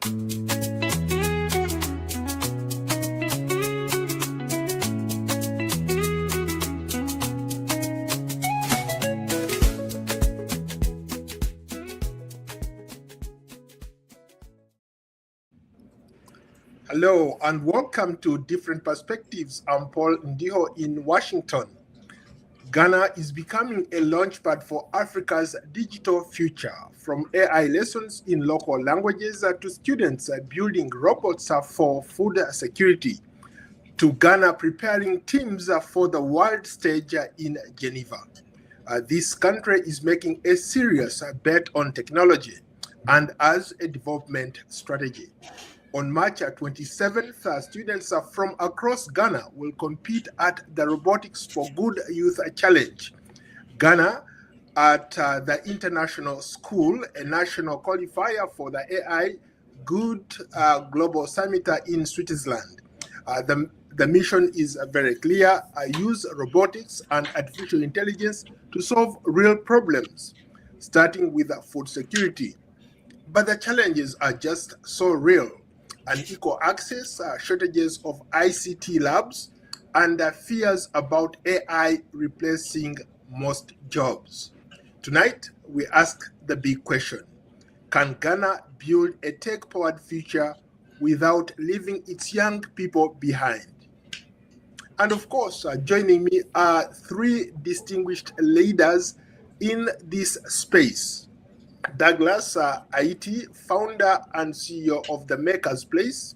Hello and welcome to Different Perspectives. I'm Paul Ndiho in Washington. Ghana is becoming a launchpad for Africa's digital future, from AI lessons in local languages to students building robots for food security, to Ghana preparing teams for the world stage in Geneva. This country is making a serious bet on technology and as a development strategy. On March 27th, students from across Ghana will compete at the Robotics for Good Youth Challenge. Ghana at the International School, a national qualifier for the AI Good Global Summit in Switzerland. The mission is very clear: use robotics and artificial intelligence to solve real problems, starting with food security. But the challenges are just so real. Unequal access, shortages of ICT labs, and fears about AI replacing most jobs. Tonight, we ask the big question: can Ghana build a tech-powered future without leaving its young people behind? And of course, joining me are three distinguished leaders in this space. Douglas Aiti, founder and CEO of The Maker's Place.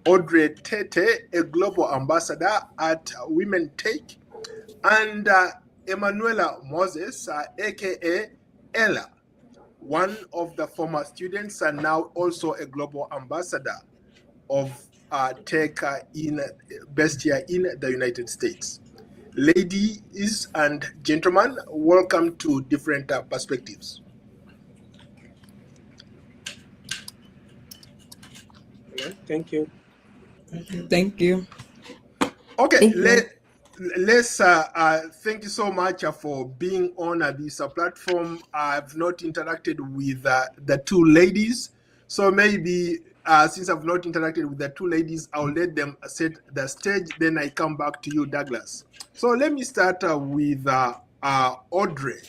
Audrey Tete, a global ambassador at Women Tech. And Emanuela Moses, aka Ella, one of the former students and now also a global ambassador of tech based here in the United States. Ladies and gentlemen, welcome to Different Perspectives. Thank you. Thank you. Okay, let's thank you so much for being on this platform. I've not interacted with the two ladies, so maybe since I've not interacted with the two ladies, I'll let them set the stage, then I come back to you, Douglas. So let me start with Audrey.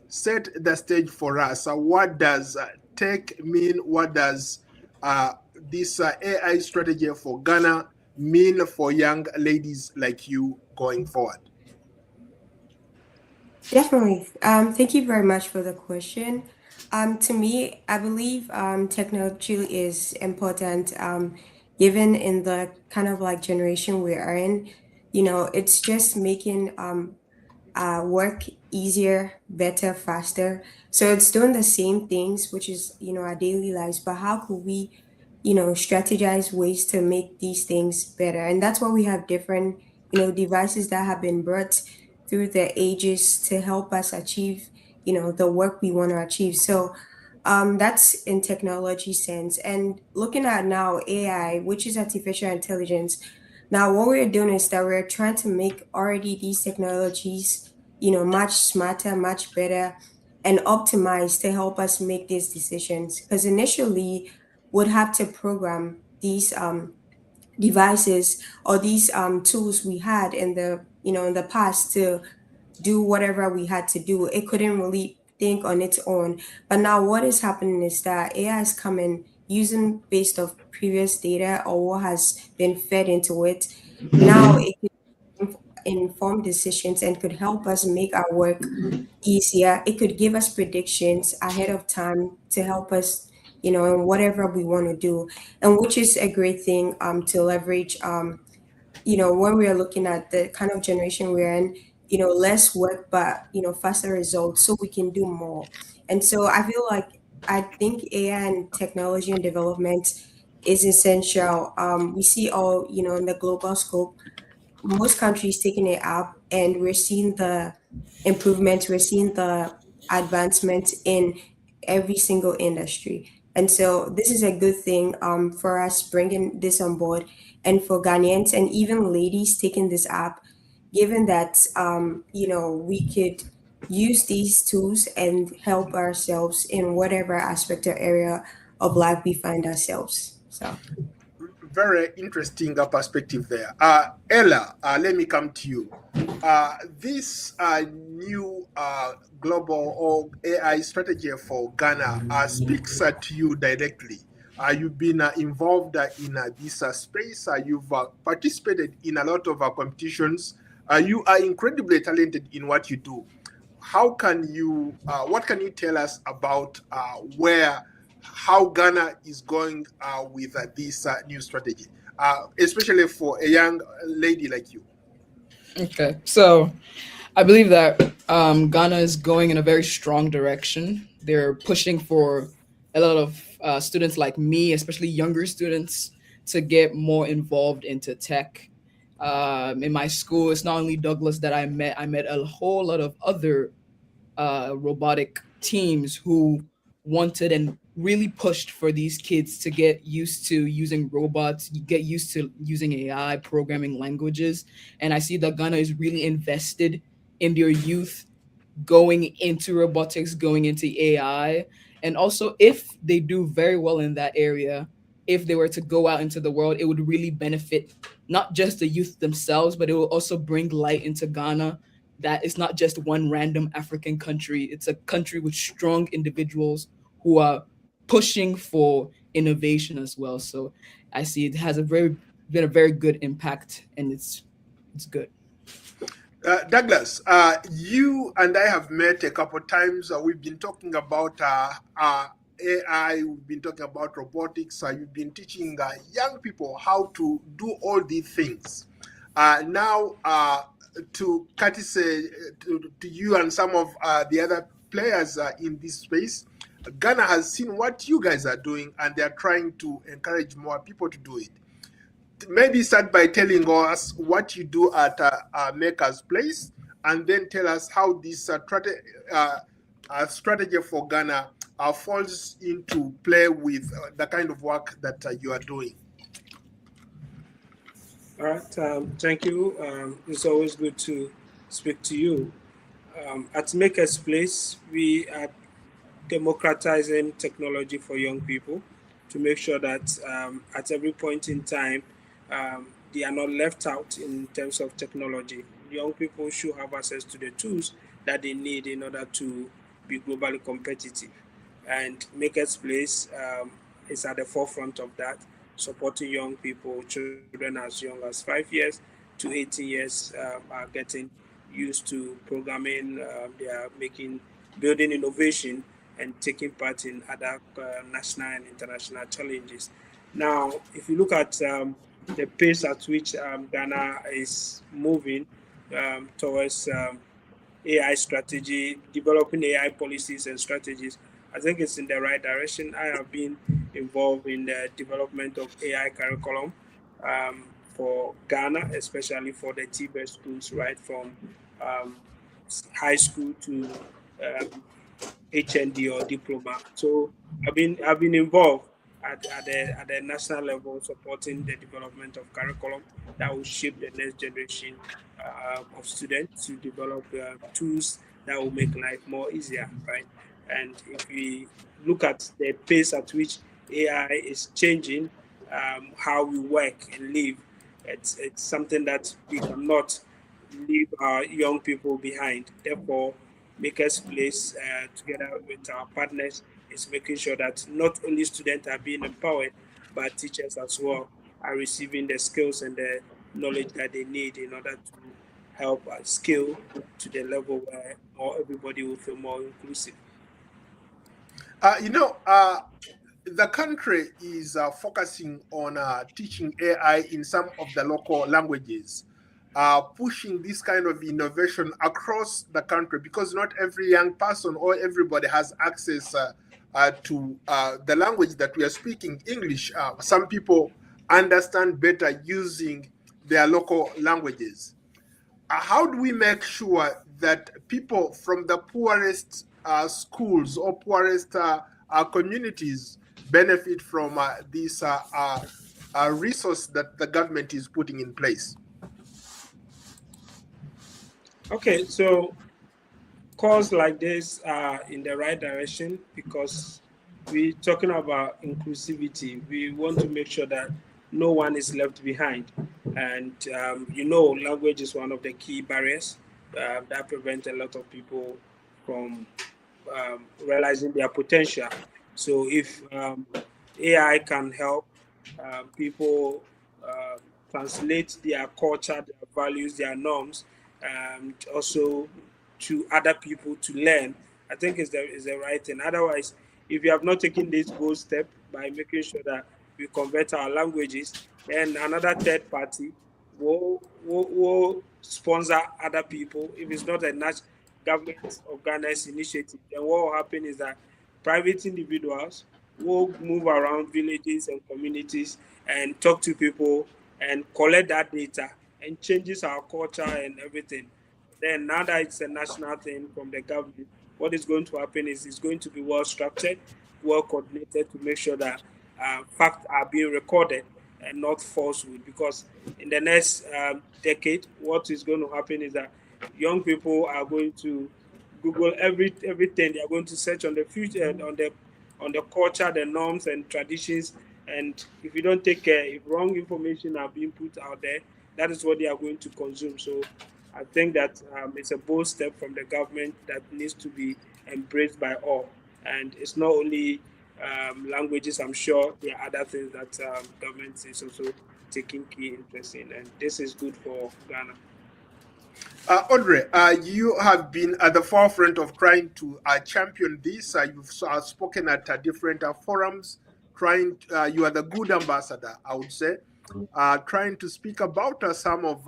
Set the stage for us. What does tech mean? What does this AI strategy for Ghana mean for young ladies like you going forward? Definitely. Thank you very much for the question. To me, I believe technology is important, given in the kind of like generation we are in. You know, it's just making work easier, better, faster. So it's doing the same things, which is, our daily lives. But how could we, strategize ways to make these things better? And that's why we have different, devices that have been brought through the ages to help us achieve, the work we want to achieve. So that's in technology sense. And looking at now AI, which is artificial intelligence. Now, what we're doing is that we're trying to make already these technologies, much smarter, much better, and optimized to help us make these decisions. Because initially, would have to program these devices or these tools we had in the past to do whatever we had to do. It couldn't really think on its own. But now what is happening is that AI is coming using based of previous data or what has been fed into it. Now it can inform decisions and could help us make our work easier. It could give us predictions ahead of time to help us, in whatever we want to do. And which is a great thing to leverage when we are looking at the kind of generation we're in, less work, but, faster results so we can do more. And so I think AI and technology and development is essential. We see all, in the global scope, most countries taking it up and we're seeing the improvements, we're seeing the advancements in every single industry. And so this is a good thing for us bringing this on board and for Ghanaians and even ladies taking this app, given that, we could use these tools and help ourselves in whatever aspect or area of life we find ourselves. So. Very interesting perspective there. Ella, let me come to you. This new global or AI strategy for Ghana speaks to you directly. You've been involved in this space. You've participated in a lot of competitions. You are incredibly talented in what you do. What can you tell us about how Ghana is going with this new strategy, especially for a young lady like you? Okay, so I believe that Ghana is going in a very strong direction. They're pushing for a lot of students like me, especially younger students, to get more involved into tech. In my school, it's not only Douglas that I met. I met a whole lot of other robotic teams who wanted and really pushed for these kids to get used to using robots, get used to using AI, programming languages. And I see that Ghana is really invested in their youth going into robotics, going into AI. And also, if they do very well in that area, if they were to go out into the world, it would really benefit not just the youth themselves, but it will also bring light into Ghana that it's not just one random African country. It's a country with strong individuals who are pushing for innovation as well. So I see it has been a very good impact, and it's good. Douglas, you and I have met a couple of times. We've been talking about AI, we've been talking about robotics. You've been teaching young people how to do all these things. Now, to courtesy to you and some of the other players in this space, Ghana has seen what you guys are doing, and they're trying to encourage more people to do it. Maybe start by telling us what you do at Maker's Place, and then tell us how this strategy for Ghana falls into play with the kind of work that you are doing. All right. Thank you. It's always good to speak to you. At Maker's Place, we are democratizing technology for young people to make sure that at every point in time, they are not left out in terms of technology. Young people should have access to the tools that they need in order to be globally competitive. And Maker's Place is at the forefront of that, supporting young people, children as young as 5 years to 18 years are getting used to programming. They are building innovation and taking part in other national and international challenges. Now, if you look at the pace at which Ghana is moving towards AI strategy, developing AI policies and strategies, I think it's in the right direction. I have been involved in the development of AI curriculum for Ghana, especially for the TBET schools, right from um, high school to um, HND or diploma. So I've been involved at the national level, supporting the development of curriculum that will shape the next generation of students to develop tools that will make life more easier, right? And if we look at the pace at which AI is changing how we work and live, it's something that we cannot leave our young people behind. Therefore, Makers Place, together with our partners, is making sure that not only students are being empowered, but teachers as well are receiving the skills and the knowledge that they need in order to help scale to the level where everybody will feel more inclusive. Uh, you know, uh, the country is focusing on teaching AI in some of the local languages, pushing this kind of innovation across the country because not every young person or everybody has access to the language that we are speaking, English. Some people understand better using their local languages. How do we make sure that people from the poorest schools or poorest communities benefit from this resource that the government is putting in place? Okay, so calls like this are in the right direction because we're talking about inclusivity. We want to make sure that no one is left behind. And, language is one of the key barriers that prevent a lot of people from realizing their potential. So if AI can help people uh, translate their culture, their values, their norms, also to other people to learn, I think is the right thing. Otherwise, if you have not taken this bold step by making sure that we convert our languages, then another third party will sponsor other people. If it's not a government of Ghana's initiative, then what will happen is that private individuals will move around villages and communities and talk to people and collect that data and changes our culture and everything. Then now that it's a national thing from the government, what is going to happen is it's going to be well structured, well coordinated to make sure that facts are being recorded and not falsehood. Because in the next decade, what is going to happen is that young people are going to Google everything. They are going to search on the future, on the culture, the norms and traditions. And if you don't take care, if wrong information are being put out there, that is what they are going to consume. So I think that it's a bold step from the government that needs to be embraced by all. And it's not only languages. I'm sure there are other things that government is also taking key interest in, and this is good for Ghana. Audrey, you have been at the forefront of trying to champion this. You've spoken at different forums, you are the good ambassador, I would say, trying to speak about some of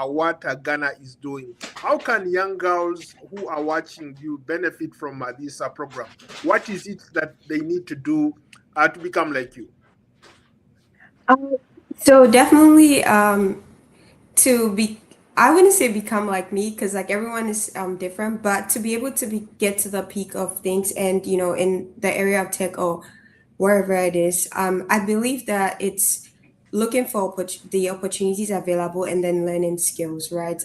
what Ghana is doing. How can young girls who are watching you benefit from this program? What is it that they need to do to become like you? Um, so definitely to be, I wouldn't say become like me because like everyone is different, but to be able to get to the peak of things and in the area of tech or wherever it is, I believe that it's looking for the opportunities available and then learning skills, right?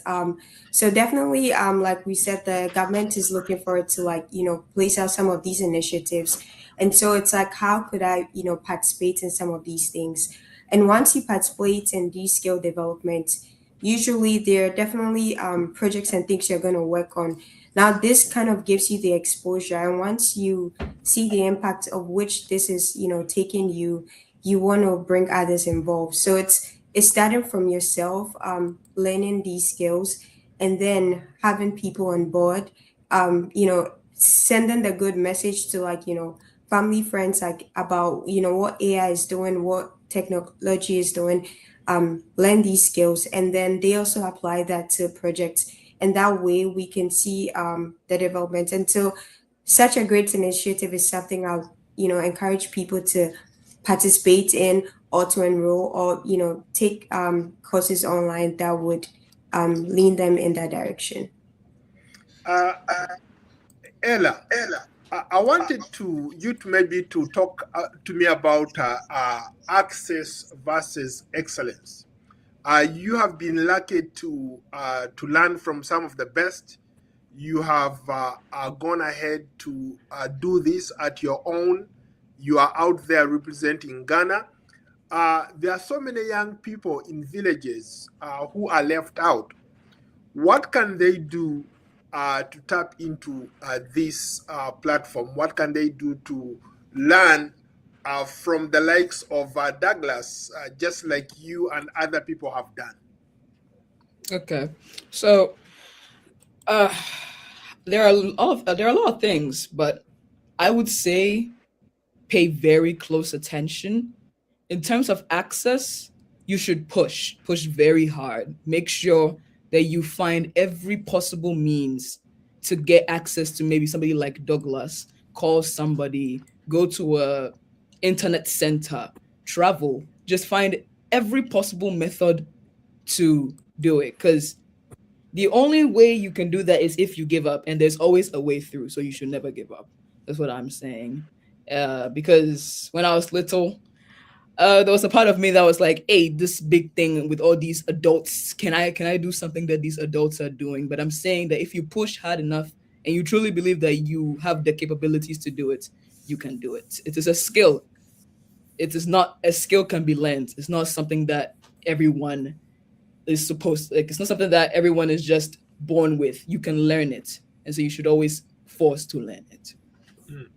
So definitely, like we said, the government is looking for it to like place out some of these initiatives, and so it's like how could I participate in some of these things? And once you participate in these skill development, usually there are definitely projects and things you're going to work on. Now, this kind of gives you the exposure, and once you see the impact of which this is, taking you, you want to bring others involved. So it's starting from yourself, learning these skills, and then having people on board, sending the good message to like family friends like about what AI is doing, what technology is doing, learn these skills, and then they also apply that to projects, and that way we can see the development. And so such a great initiative is something I'll encourage people to participate in or to enroll or take courses online that would lean them in that direction. Uh, Ella, I wanted you to maybe to talk to me about access versus excellence. You have been lucky to learn from some of the best. You have gone ahead to do this at your own. You are out there representing Ghana. There are so many young people in villages who are left out. What can they do to tap into this platform? What can they do to learn from the likes of Douglas, just like you and other people have done? Okay, so uh, there are a lot of things, but I would say pay very close attention. In terms of access, you should push very hard. Make sure that you find every possible means to get access to maybe somebody like Douglas. Call somebody, go to a internet center, travel. Just find every possible method to do it, because the only way you can do that is if you give up, and there's always a way through. So you should never give up. That's what I'm saying. Because when I was little, there was a part of me that was like, "Hey, this big thing with all these adults, can I do something that these adults are doing?" But I'm saying that if you push hard enough and you truly believe that you have the capabilities to do it, you can do it. It is a skill. It is not a skill can be learned. It's not something that everyone is supposed like it's not something that everyone is just born with. You can learn it. And so you should always force to learn it. Mm.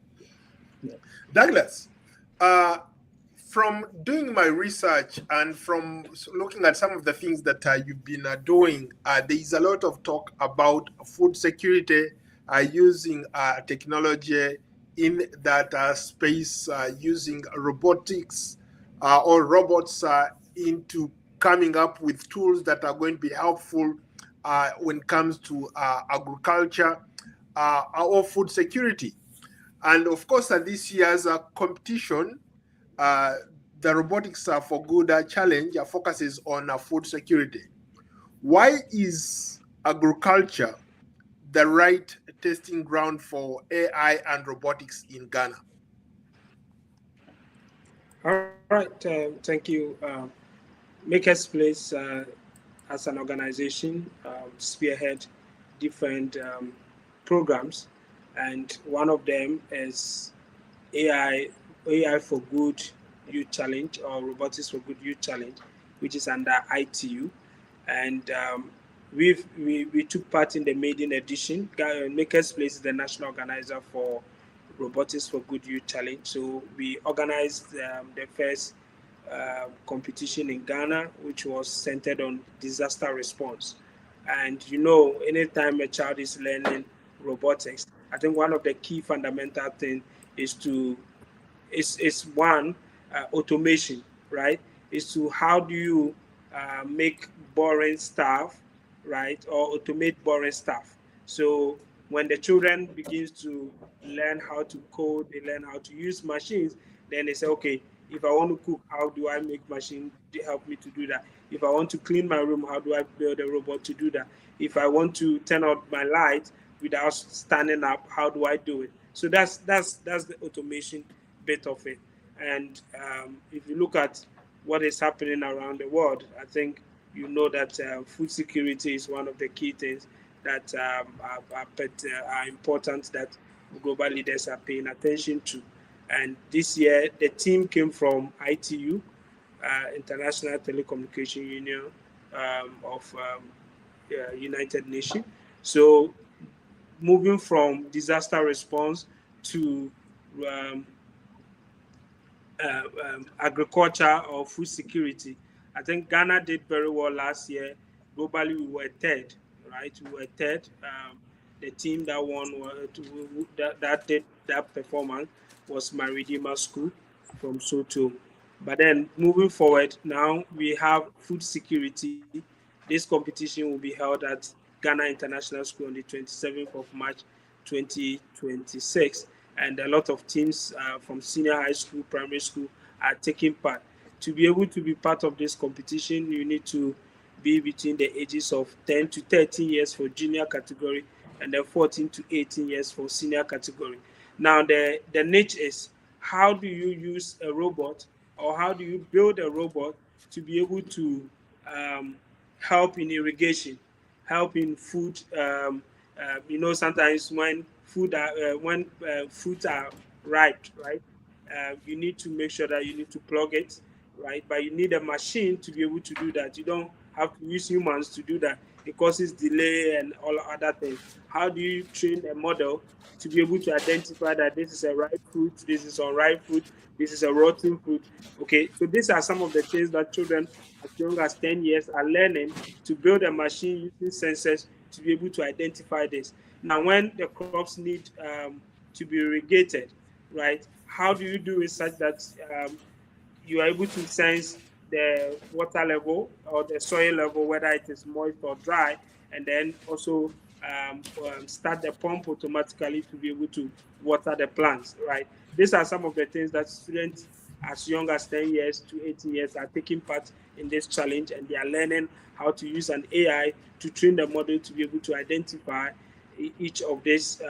Yeah. Douglas, uh, from doing my research and from looking at some of the things that you've been doing, there is a lot of talk about food security, using technology in that space, using robotics or robots into coming up with tools that are going to be helpful when it comes to agriculture or food security. And of course, this year's competition, uh, the Robotics for Good challenge focuses on food security. Why is agriculture the right testing ground for AI and robotics in Ghana? All right, thank you. Makers Place, as an organization, spearhead different programs, and one of them is AI AI for Good Youth Challenge, or Robotics for Good Youth Challenge, which is under ITU, and we took part in the maiden edition. Makers Place is the national organizer for Robotics for Good Youth Challenge, so we organized the first competition in Ghana, which was centered on disaster response. And anytime a child is learning robotics, I think one of the key fundamental things is to is one, automation, right? Is to how do you make boring stuff, right, or automate boring stuff. So when the children begins to learn how to code, they learn how to use machines, then they say, okay, if I want to cook, how do I make machine to help me to do that? If I want to clean my room, how do I build a robot to do that? If I want to turn out my light without standing up, how do I do it? So that's the automation bit of it. And if you look at what is happening around the world, I think that food security is one of the key things that are important, that global leaders are paying attention to. And this year, the team came from ITU, International Telecommunication Union of United Nations. So moving from disaster response to um, agriculture or food security. I think Ghana did very well last year. Globally, we were third, right? We were third. The team that won that did that performance was my Redeemer School from Soto. But then moving forward, now we have food security. This competition will be held at Ghana International School on the 27th of March 2026. And a lot of teams from senior high school, primary school are taking part. To be able to be part of this competition, you need to be between the ages of 10 to 13 years for junior category, and then 14 to 18 years for senior category. Now, the niche is, how do you use a robot, or how do you build a robot to be able to um, help in irrigation, help in food. Sometimes when fruits are ripe, right? You need to make sure that you need to plug it, right? But you need a machine to be able to do that. You don't have to use humans to do that. It causes delay and all other things. How do you train a model to be able to identify that this is a ripe fruit, this is unripe fruit, this is a rotten fruit? Okay, so these are some of the things that children as young as 10 years are learning, to build a machine using sensors to be able to identify this. Now, when the crops need to be irrigated, right, how do you do it such that you are able to sense the water level or the soil level, whether it is moist or dry, and then also start the pump automatically to be able to water the plants, right? These are some of the things that students as young as 10 years to 18 years are taking part in this challenge, and they are learning how to use an AI to train the model to be able to identify each of these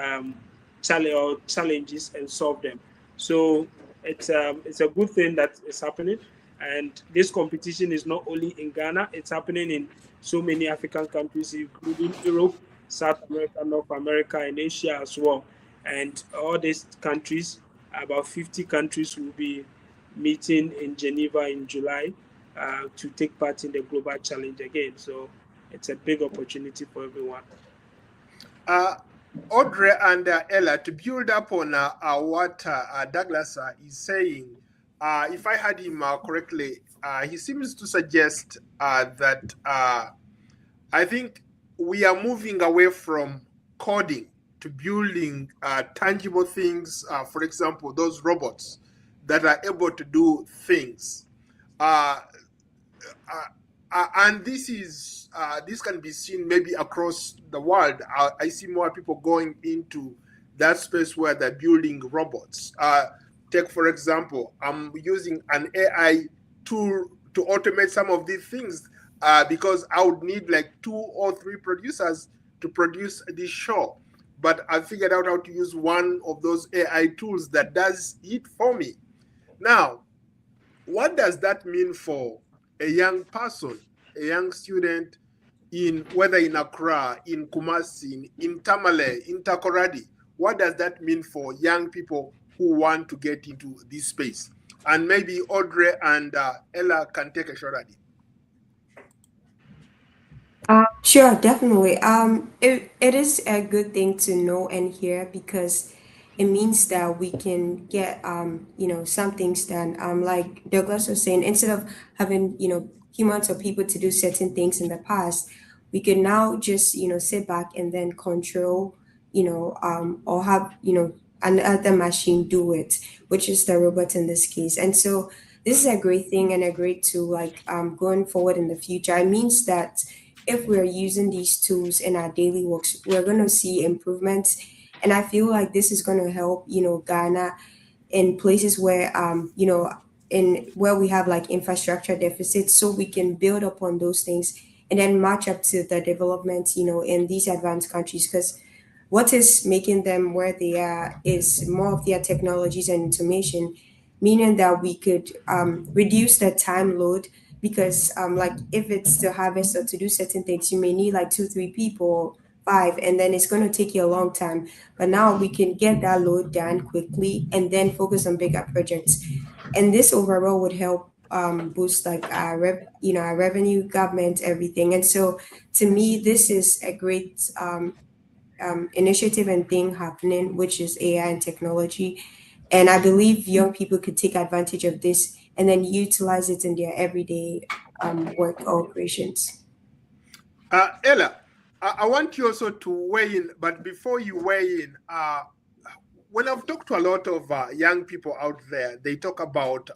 challenges and solve them. So it's a good thing that is happening, and this competition is not only in Ghana; it's happening in so many African countries, including Europe, South America, North America, and Asia as well. And all these countries About 50 countries will be meeting in Geneva in July to take part in the global challenge again. So it's a big opportunity for everyone. Uh, Audrey and Ella, to build up on what Douglas is saying, if I heard him correctly, he seems to suggest that I think we are moving away from coding to building tangible things. For example, those robots that are able to do things. Uh, and this can be seen maybe across the world. I see more people going into that space where they're building robots. Take for example, I'm using an AI tool to automate some of these things because I would need like 2 or 3 producers to produce this show. But I figured out how to use one of those AI tools that does it for me. Now, what does that mean for a young person, a young student in whether in Accra, in Kumasi, in Tamale, in Takoradi? What does that mean for young people who want to get into this space? And maybe Audrey and Ella can take a shot at it. Sure, definitely. It is a good thing to know and hear because it means that we can get some things done. Like Douglas was saying, instead of having humans or people to do certain things in the past, we can now just sit back and then control or have another machine do it, which is the robot in this case. And so this is a great thing and a great tool like going forward in the future. It means that if we're using these tools in our daily works, we're going to see improvements. And I feel like this is going to help, Ghana in places where, in where we have like infrastructure deficits, so we can build upon those things and then match up to the development, in these advanced countries. Because what is making them where they are is more of their technologies and information, meaning that we could reduce the time load because like if it's to harvest or to do certain things, you may need like 2 3 people, five, and then it's going to take you a long time. But now we can get that load done quickly and then focus on bigger projects, and this overall would help boost like our revenue, government, everything. And so to me this is a great initiative and thing happening, which is AI and technology. And I believe young people could take advantage of this and then utilize it in their everyday work or operations. Ella, I want you also to weigh in, but before you weigh in, when I've talked to a lot of young people out there, they talk about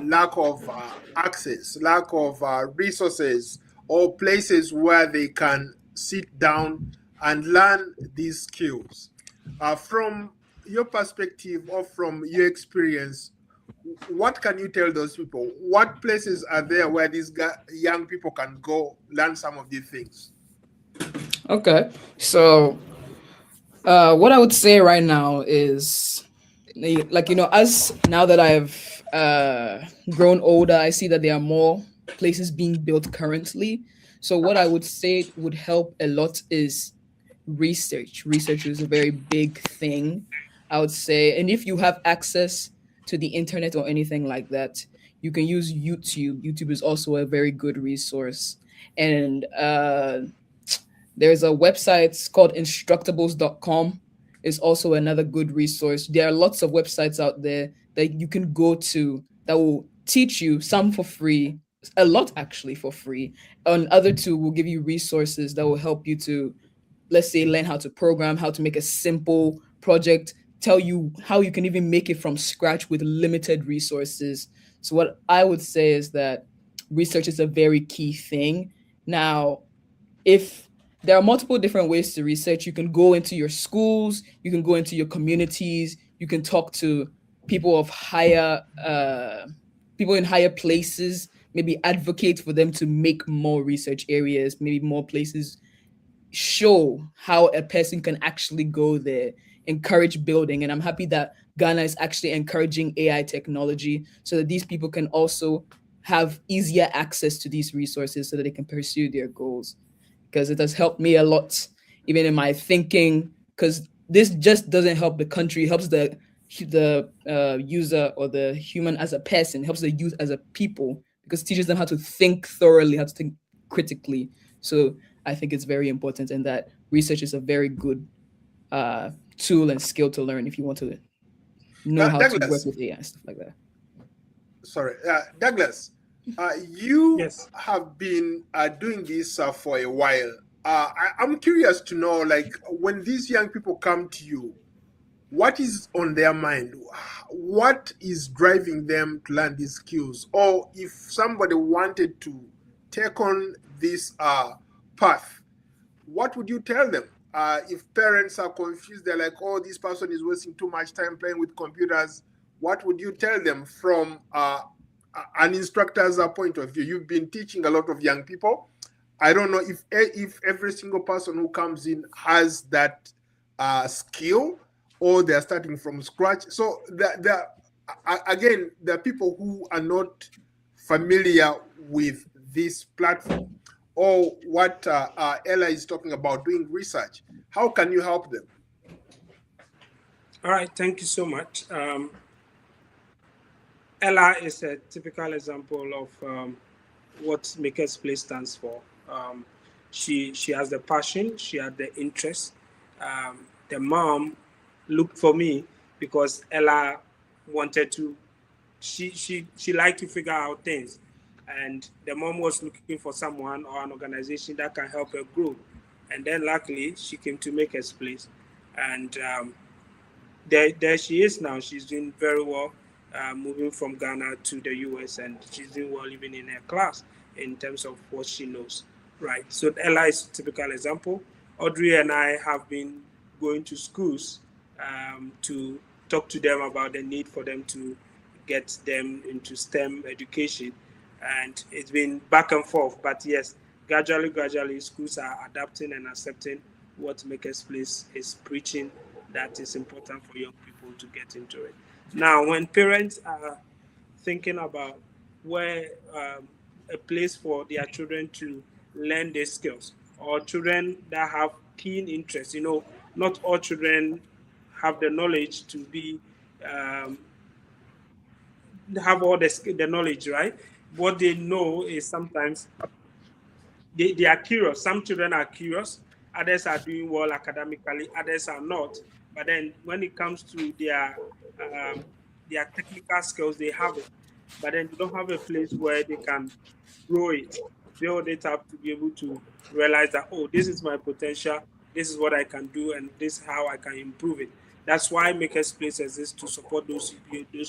lack of access, lack of resources, or places where they can sit down and learn these skills. From your perspective or from your experience, what can you tell those people? What places are there where these young people can go learn some of these things? Okay, so what I would say right now is, like, as now that I've grown older, I see that there are more places being built currently. So what I would say would help a lot is research. Research is a very big thing, I would say. And if you have access to the internet or anything like that, you can use YouTube. YouTube is also a very good resource. And there's a website called instructables.com. Is also another good resource. There are lots of websites out there that you can go to that will teach you, some for free, a lot actually for free. And other two will give you resources that will help you to, let's say, learn how to program, how to make a simple project, tell you how you can even make it from scratch with limited resources. So what I would say is that research is a very key thing. Now, if there are multiple different ways to research, you can go into your schools, you can go into your communities, you can talk to people of higher people in higher places, maybe advocate for them to make more research areas, maybe more places, show how a person can actually go there, encourage building. And I'm happy that Ghana is actually encouraging AI technology so that these people can also have easier access to these resources so that they can pursue their goals, because it has helped me a lot, even in my thinking. Because this just doesn't help the country; it helps the user or the human as a person, helps the youth as a people, because it teaches them how to think thoroughly, how to think critically. So I think it's very important, and that research is a very good tool and skill to learn if you want to know how to work Douglas, with AI and stuff like that. sorry, Douglas, you Yes. have been doing this for a while. I'm curious to know, like, when these young people come to you, what is on their mind? What is driving them to learn these skills? Or if somebody wanted to take on this path, what would you tell them? If parents are confused, they're like, oh, this person is wasting too much time playing with computers, what would you tell them from an instructor's point of view? You've been teaching a lot of young people. I don't know if every single person who comes in has that skill, or they're starting from scratch. So again, there are people who are not familiar with this platform, or what Ella is talking about, doing research. How can you help them? All right. Thank you so much. Ella is a typical example of what Maker's Place stands for. She has the passion, she had the interest. The mom looked for me because Ella wanted to. She liked to figure out things, and the mom was looking for someone or an organization that can help her grow. And then luckily she came to Maker's Place, and there she is now. She's doing very well, moving from Ghana to the US, and she's doing well even in her class in terms of what she knows. Right. So Ella is a typical example. Audrey and I have been going to schools to talk to them about the need for them to get them into STEM education. And it's been back and forth. But yes, gradually, schools are adapting and accepting what Maker's Place is preaching, that is important for young people to get into it. Now, when parents are thinking about where a place for their children to learn these skills, or children that have keen interest, not all children have the knowledge to be um, have all the knowledge, right? What they know is sometimes they are curious. Some children are curious, others are doing well academically, others are not. But then when it comes to um, their technical skills, they have it. But then they don't have a place where they can grow it, build it up to be able to realize that, oh, this is my potential, this is what I can do, and this is how I can improve it. That's why Makers Place exists, to support those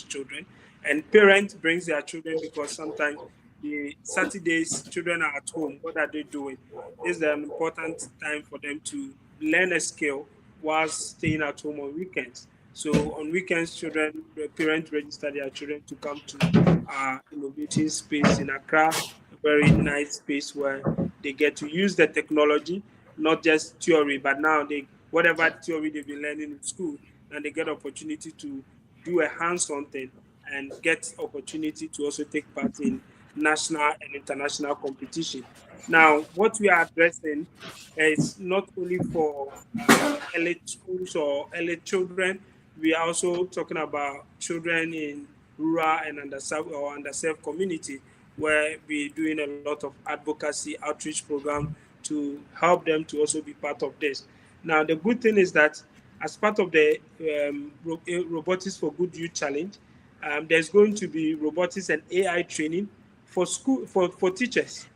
children. And parents brings their children because sometimes the Saturdays children are at home. What are they doing? This is an important time for them to learn a skill while staying at home on weekends. So on weekends, the parents register their children to come to our innovative space in Accra, a very nice space where they get to use the technology, not just theory, but now whatever theory they've been learning in school, and they get opportunity to do a hands-on thing and get opportunity to also take part in national and international competition. Now, what we are addressing is not only for elite schools or elite children. We are also talking about children in rural and underserved community, where we're doing a lot of advocacy outreach program to help them to also be part of this. Now, the good thing is that as part of the Robotics for Good Youth Challenge, there's going to be robotics and AI training for school for teachers,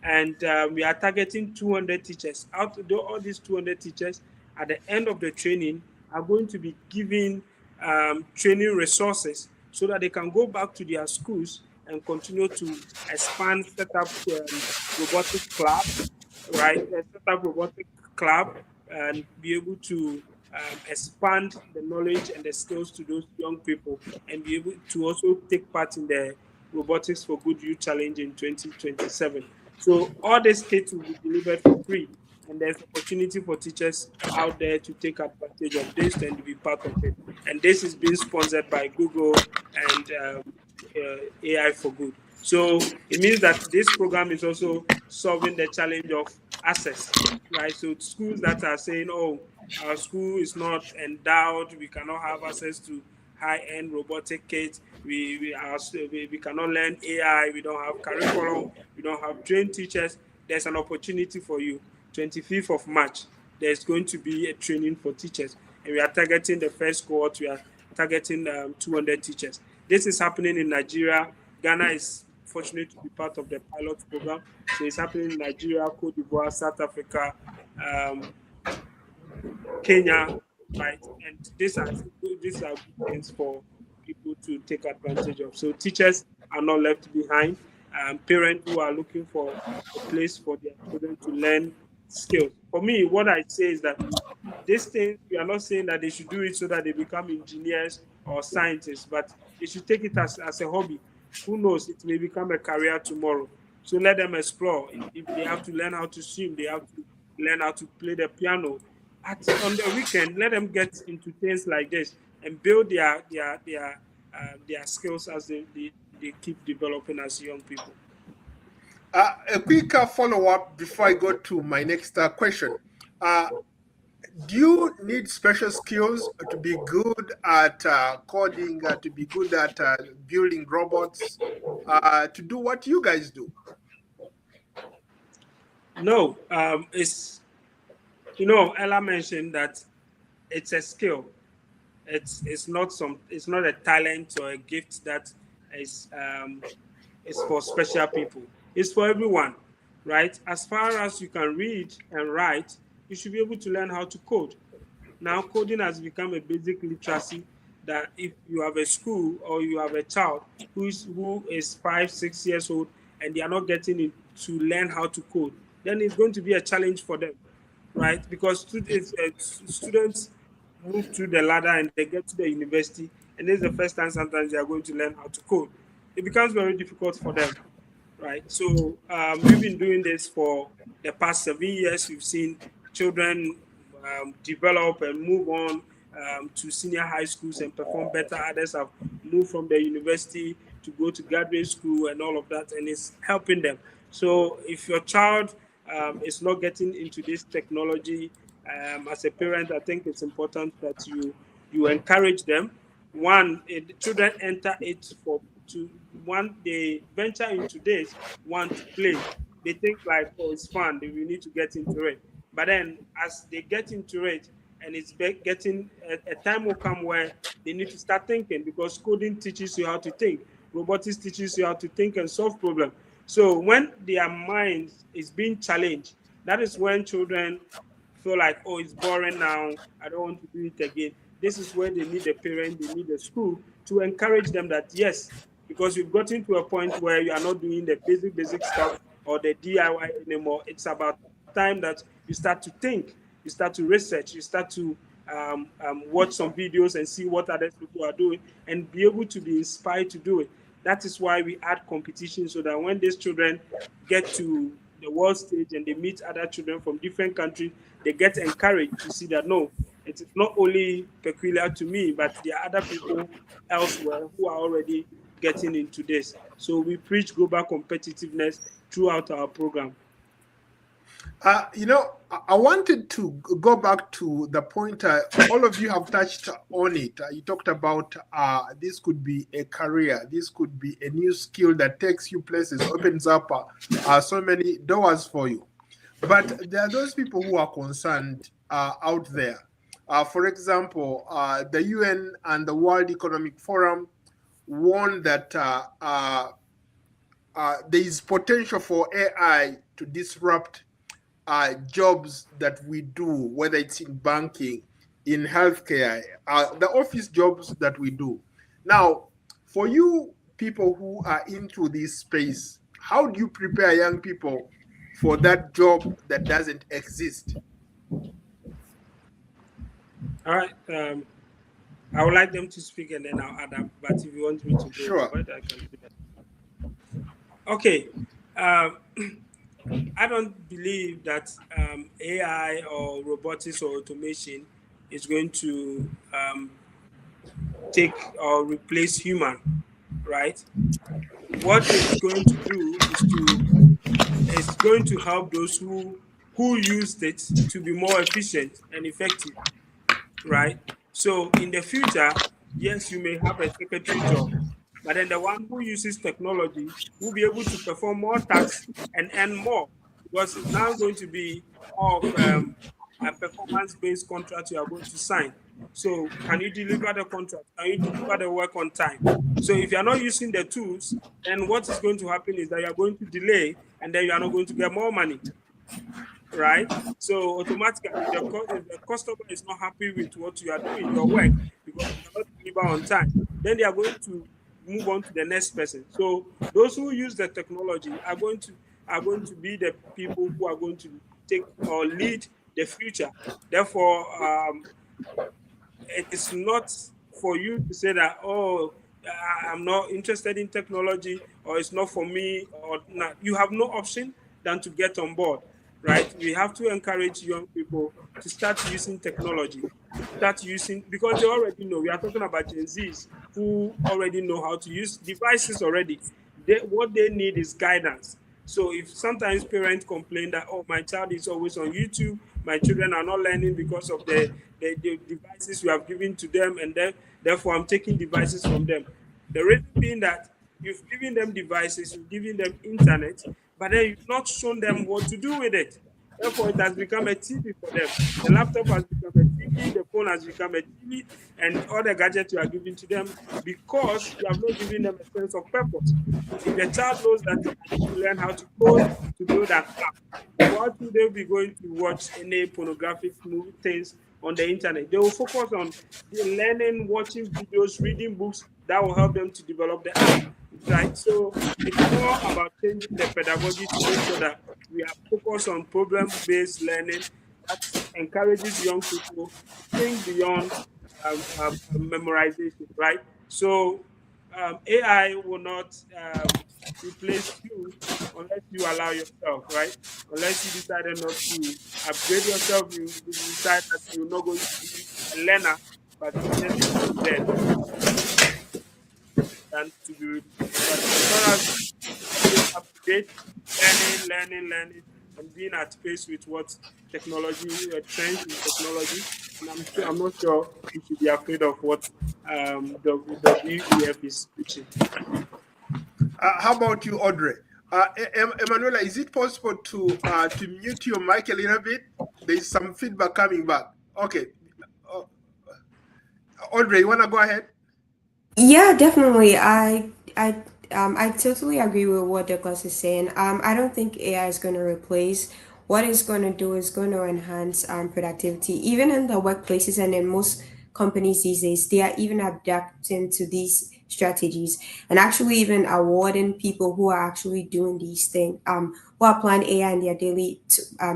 and we are targeting 200 teachers. Out of all these 200 teachers, at the end of the training, are going to be given training resources so that they can go back to their schools and continue to expand, set up robotic club, right? Set up robotic club and be able to expand the knowledge and the skills to those young people, and be able to also take part in the Robotics for Good Youth Challenge in 2027. So all these kits will be delivered for free, and there's opportunity for teachers out there to take advantage of this and to be part of it. And this is being sponsored by Google and AI for Good. So it means that this program is also solving the challenge of access, right? So schools that are saying, oh, our school is not endowed. We cannot have access to high-end robotic kits. We cannot learn AI. We don't have curriculum. We don't have trained teachers. There's an opportunity for you. 25th of March, there's going to be a training for teachers, and we are targeting the first cohort. We are targeting 200 teachers. This is happening in Nigeria. Ghana is fortunate to be part of the pilot program. So it's happening in Nigeria, Cote d'Ivoire, South Africa, um, Kenya, right? And these are good things for people to take advantage of. So teachers are not left behind. Parents who are looking for a place for their children to learn skills. For me, what I say is that these things, we are not saying that they should do it so that they become engineers or scientists, but they should take it as a hobby. Who knows, it may become a career tomorrow. So let them explore. If they have to learn how to swim, they have to learn how to play the piano. On the weekend, let them get into things like this and build their skills as they keep developing as young people. A quick follow-up before I go to my next question. Do you need special skills to be good at coding, to be good at building robots, to do what you guys do? No, it's, Ella mentioned that it's a skill. It's not a talent or a gift that is for special people. It's for everyone, right? As far as you can read and write, you should be able to learn how to code. Now, coding has become a basic literacy that if you have a school or you have a child who is 5, 6 years old and they are not getting it to learn how to code, then it's going to be a challenge for them, right? Because students move through the ladder and they get to the university, and this is the first time sometimes they are going to learn how to code. It becomes very difficult for them, right? So we've been doing this for the past 7 years. We've seen children develop and move on to senior high schools and perform better. Others have moved from the university to go to graduate school and all of that, and it's helping them. So if your child is not getting into this technology, as a parent, I think it's important that you encourage them. One, children enter it they venture into this one to play. They think like, oh, it's fun, we need to get into it. But then as they get into it, and it's getting a time will come where they need to start thinking, because coding teaches you how to think, robotics teaches you how to think and solve problems. So when their mind is being challenged, that is when children feel like, oh, it's boring now, I don't want to do it again. This is where they need a parent, they need a school to encourage them that, yes, because you've gotten to a point where you are not doing the basic stuff or the DIY anymore. It's about time that you start to think, you start to research, you start to watch some videos and see what other people are doing and be able to be inspired to do it. That is why we add competition, so that when these children get to the world stage and they meet other children from different countries, they get encouraged to see that, no, it is not only peculiar to me, but there are other people elsewhere who are already getting into this. So we preach global competitiveness throughout our program. I wanted to go back to the point, all of you have touched on it. You talked about this could be a career, this could be a new skill that takes you places, opens up so many doors for you. But there are those people who are concerned out there. For example, the UN and the World Economic Forum warn that there is potential for AI to disrupt jobs that we do, whether it's in banking, in healthcare, the office jobs that we do. Now, for you people who are into this space, how do you prepare young people for that job that doesn't exist? All right. I would like them to speak and then I'll add up. But if you want me to go Sure. forward, I can do that. Okay. I don't believe that AI or robotics or automation is going to take or replace human, right? What it's going to do is going to help those who who used it to be more efficient and effective, right? So in the future, yes, you may have a secretary job, but then the one who uses technology will be able to perform more tasks and earn more, because it's now going to be more of a performance-based contract you are going to sign. So can you deliver the contract? Can you deliver the work on time? So if you are not using the tools, then what is going to happen is that you are going to delay, and then you are not going to get more money, right? So automatically, if the customer is not happy with what you are doing, your work, because you cannot deliver on time, then they are going to move on to the next person. So those who use the technology are going to be the people who are going to take or lead the future. Therefore, it is not for you to say that, oh, I'm not interested in technology, or it's not for me, or not. You have no option than to get on board, right? We have to encourage young people to start using technology, start using, because they already know. We are talking about Gen Zs who already know how to use devices already. What they need is guidance. So if sometimes parents complain that, oh, my child is always on YouTube, my children are not learning because of the devices we have given to them, and then therefore I'm taking devices from them. The reason being that you've given them devices, you've given them internet, but then you've not shown them what to do with it. Therefore, it has become a TV for them. The laptop has become a TV, the phone has become a TV, and all the gadgets you are giving to them, because you have not given them a sense of purpose. If the child knows that I need to learn how to code to build an app, why should they be going to watch any pornographic movie things on the internet? They will focus on learning, watching videos, reading books that will help them to develop the app, right? So it's more about changing the pedagogy to make sure that we are focused on problem-based learning that encourages young people to think beyond memorization, right? So AI will not replace you unless you allow yourself, right? Unless you decided not to upgrade yourself, you decide that you're not going to be a learner, but you are just going to be there than to be replaced. But as far as always up to date, learning, and being at pace with what technology trends in technology, and I'm not sure you should be afraid of what the WEF is preaching. How about you, Audrey? Emanuela, is it possible to mute your mic a little bit? There is some feedback coming back. Okay. Uh, Audrey, you want to go ahead? Yeah, definitely. I totally agree with what Douglas is saying. I don't think AI is going to replace. What it's going to do is going to enhance productivity, even in the workplaces and in most companies these days. They are even adapting to these strategies and actually even awarding people who are actually doing these things, who are applying AI in their daily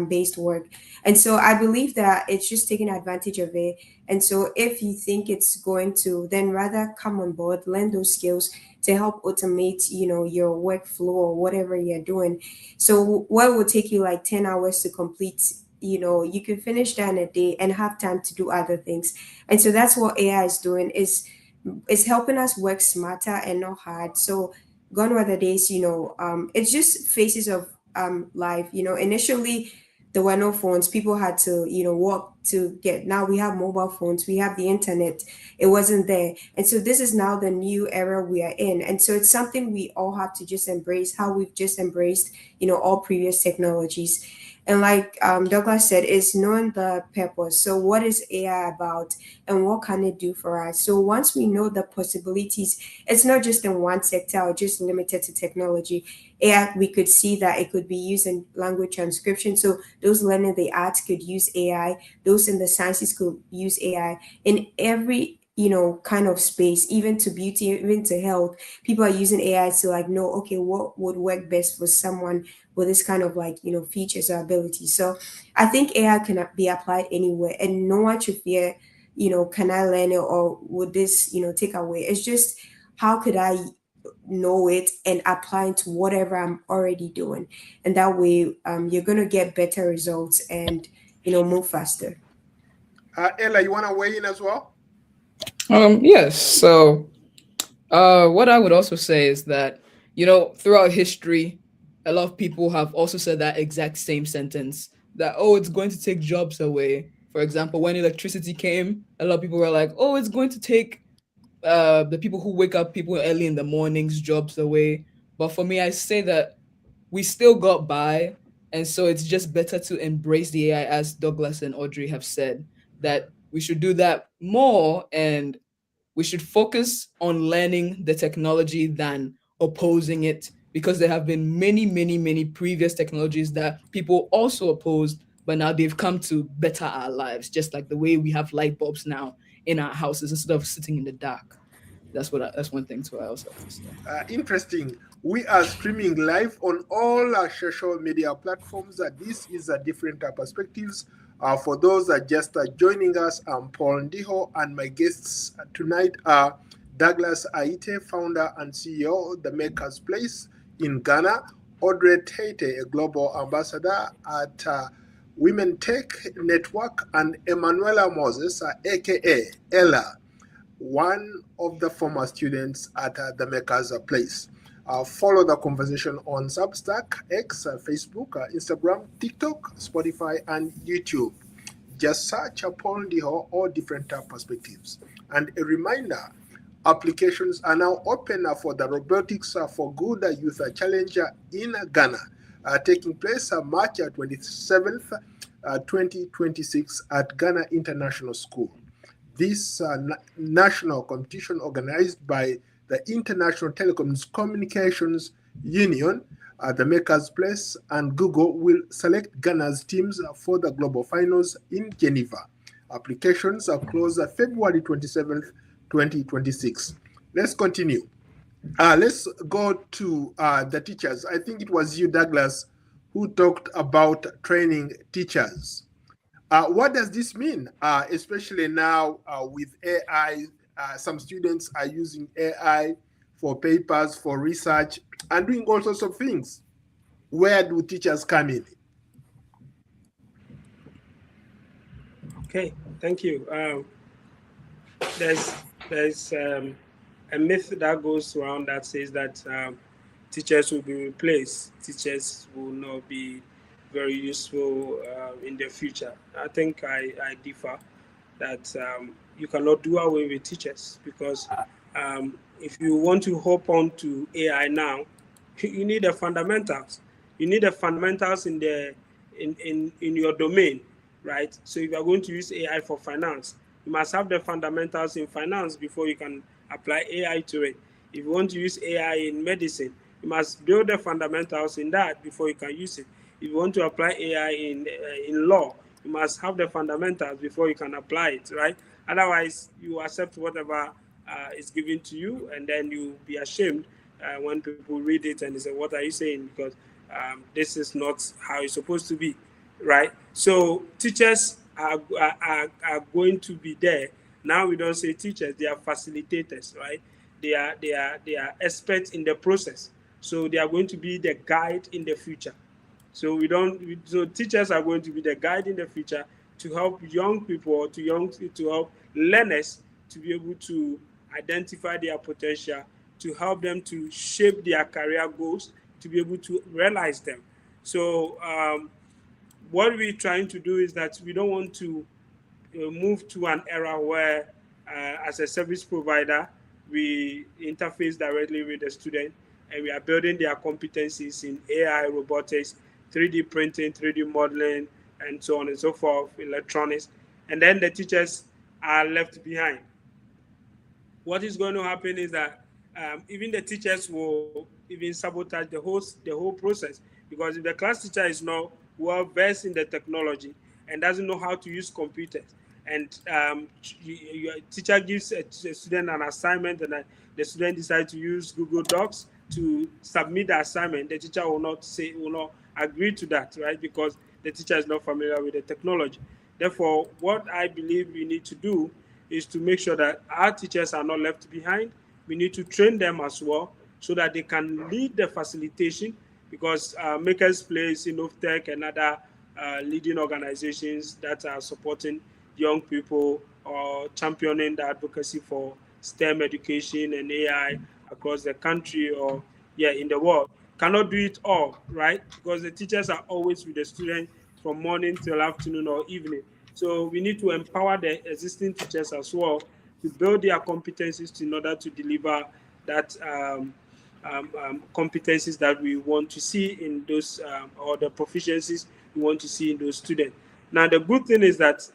based work. And so I believe that it's just taking advantage of it. And so if you think it's going to, then rather come on board, learn those skills to help automate, your workflow or whatever you're doing. So what would take you like 10 hours to complete, you can finish that in a day and have time to do other things. And so that's what AI is doing, is helping us work smarter and not hard. So gone were the days, it's just phases of life. Initially there were no phones. People had to, walk to get. Now we have mobile phones. We have the internet. It wasn't there, and so this is now the new era we are in. And so it's something we all have to just embrace. How we've just embraced, all previous technologies. And like Douglas said, is knowing the purpose. So what is AI about, and what can it do for us? So once we know the possibilities, it's not just in one sector or just limited to technology. AI, we could see that it could be used in language transcription. So those learning the arts could use AI. Those in the sciences could use AI. In every kind of space, even to beauty, even to health, people are using AI to like know, okay, what would work best for someone with this kind of like features or abilities. So I think AI can be applied anywhere, and no one should fear, can I learn it, or would this take away? It's just, how could I know it and apply it to whatever I'm already doing, and that way you're going to get better results and move faster. Ella, you want to weigh in as well? Yes. So, what I would also say is that, throughout history, a lot of people have also said that exact same sentence that, oh, it's going to take jobs away. For example, when electricity came, a lot of people were like, oh, it's going to take the people who wake up people early in the mornings jobs away. But for me, I say that we still got by. And so it's just better to embrace the AI, as Douglas and Audrey have said, that we should do that more, and we should focus on learning the technology than opposing it, because there have been many, many, many previous technologies that people also opposed, but now they've come to better our lives, just like the way we have light bulbs now in our houses instead of sitting in the dark. That's one thing too I also have to say. Interesting. We are streaming live on all our social media platforms. This is a different perspectives. For those that just joining us, I'm Paul Ndiho, and my guests tonight are Douglas Aite, founder and CEO of the Maker's Place in Ghana, Audrey Tate, a global ambassador at Women Tech Network, and Emanuela Moses, aka Ella, one of the former students at the Maker's Place. Follow the conversation on Substack, X, Facebook, Instagram, TikTok, Spotify, and YouTube. Just search upon the all different perspectives. And a reminder, applications are now open for the Robotics for Good Youth Challenge in Ghana, taking place March 27th, 2026 at Ghana International School. This national competition organized by the International Telecommunications Union, the Maker's Place, and Google will select Ghana's teams for the global finals in Geneva. Applications are closed February 27th, 2026. Let's continue. Let's go to the teachers. I think it was you, Douglas, who talked about training teachers. What does this mean, especially now with AI? Some students are using AI for papers, for research, and doing all sorts of things. Where do teachers come in? Okay, thank you. There's a myth that goes around that says that teachers will be replaced. Teachers will not be very useful in the future. I think I differ that you cannot do away with teachers, because if you want to hop on to AI now, you need the fundamentals. You need the fundamentals in your domain, right? So if you are going to use AI for finance, you must have the fundamentals in finance before you can apply AI to it. If you want to use AI in medicine, you must build the fundamentals in that before you can use it. If you want to apply AI in law, you must have the fundamentals before you can apply it, right? Otherwise, you accept whatever is given to you, and then you be ashamed when people read it and they say, "What are you saying?" Because this is not how it's supposed to be, right? So teachers are going to be there. Now we don't say teachers; they are facilitators, right? They are experts in the process. So they are going to be the guide in the future. So so teachers are going to be the guide in the future to help young people, to help learners to be able to identify their potential, to help them to shape their career goals, to be able to realize them. So what we're trying to do is that we don't want to move to an era where, as a service provider, we interface directly with the student, and we are building their competencies in AI, robotics, 3D printing, 3D modeling, and so on and so forth, electronics, and then the teachers are left behind. What is going to happen is that even the teachers will even sabotage the whole process, because if the class teacher is not well versed in the technology and doesn't know how to use computers, and your teacher gives a student an assignment, and the student decides to use Google Docs to submit the assignment, the teacher will not agree to that, right? Because the teacher is not familiar with the technology. Therefore, what I believe we need to do is to make sure that our teachers are not left behind. We need to train them as well so that they can lead the facilitation, because Makers Place, Innovators, and other leading organizations that are supporting young people or championing the advocacy for STEM education and AI across the country or in the world cannot do it all, right? Because the teachers are always with the student from morning till afternoon or evening. So we need to empower the existing teachers as well to build their competencies in order to deliver that competencies that we want to see in those or the proficiencies we want to see in those students. Now, the good thing is that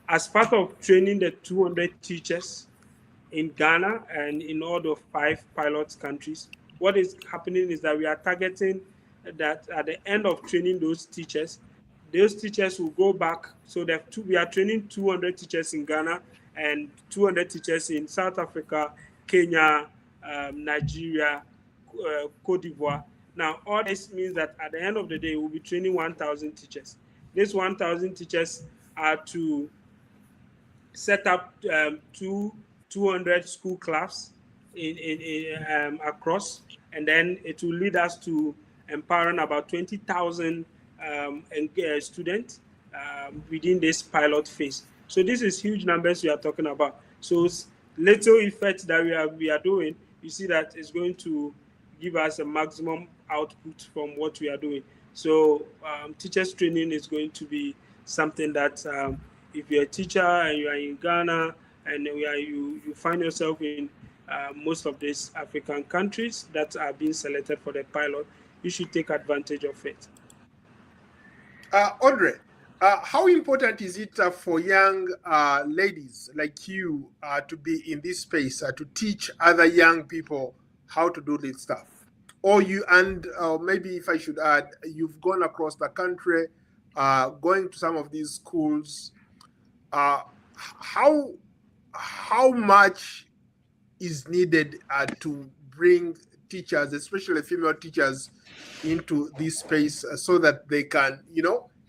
as part of training the 200 teachers in Ghana and in all the 5 pilot countries, what is happening is that we are targeting that at the end of training those teachers will go back. So we are training 200 teachers in Ghana and 200 teachers in South Africa, Kenya, Nigeria, Cote d'Ivoire. Now, all this means that at the end of the day, we'll be training 1,000 teachers. These 1,000 teachers are to set up 200 school clubs across, and then it will lead us to empowering about 20,000 students within this pilot phase. So this is huge numbers we are talking about. So little effect that we are doing, you see that it's going to give us a maximum output from what we are doing. So teachers training is going to be something that if you're a teacher and you are in Ghana and you find yourself in most of these African countries that are being selected for the pilot, you should take advantage of it. Audrey, how important is it for young ladies like you to be in this space to teach other young people how to do this stuff? Or you, and maybe if I should add, you've gone across the country, going to some of these schools. How much is needed to bring teachers, especially female teachers, into this space so that they can,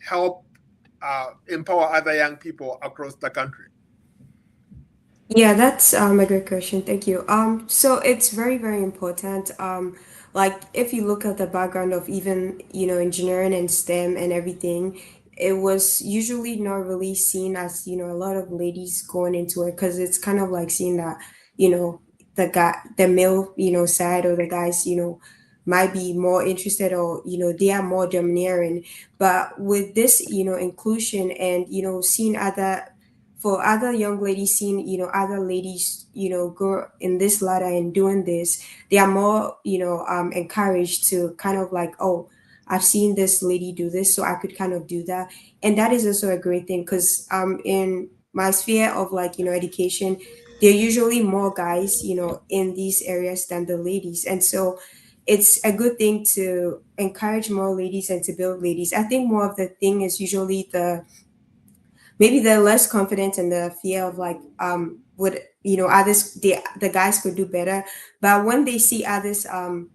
help empower other young people across the country? Yeah, that's a great question. Thank you. So it's very, very important. Like if you look at the background of even, engineering and STEM and everything, it was usually not really seen as, a lot of ladies going into it because it's kind of like seeing that, the male, side or the guys, might be more interested or, they are more domineering. But with this, inclusion and, seeing other for other young ladies seeing other ladies go in this ladder and doing this, they are more encouraged to kind of like, oh, I've seen this lady do this, so I could kind of do that. And that is also a great thing because in my sphere of like education, there are usually more guys in these areas than the ladies, and so it's a good thing to encourage more ladies and to build ladies. I think more of the thing is usually the maybe they're less confident in the fear of like would others the guys could do better, but when they see others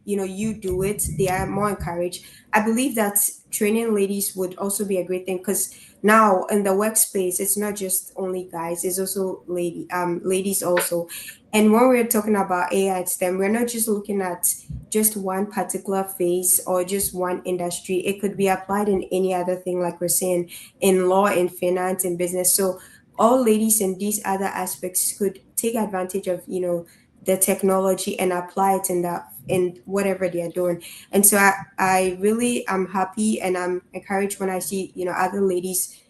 you do it, they are more encouraged. I believe that training ladies would also be a great thing because now in the workspace it's not just only guys, it's also ladies also. And when we're talking about AI at STEM, we're not just looking at just one particular phase or just one industry. It could be applied in any other thing, like we're saying, in law, in finance, in business. So all ladies in these other aspects could take advantage of, the technology and apply it in whatever they are doing. And so I really am happy and I'm encouraged when I see, other ladies,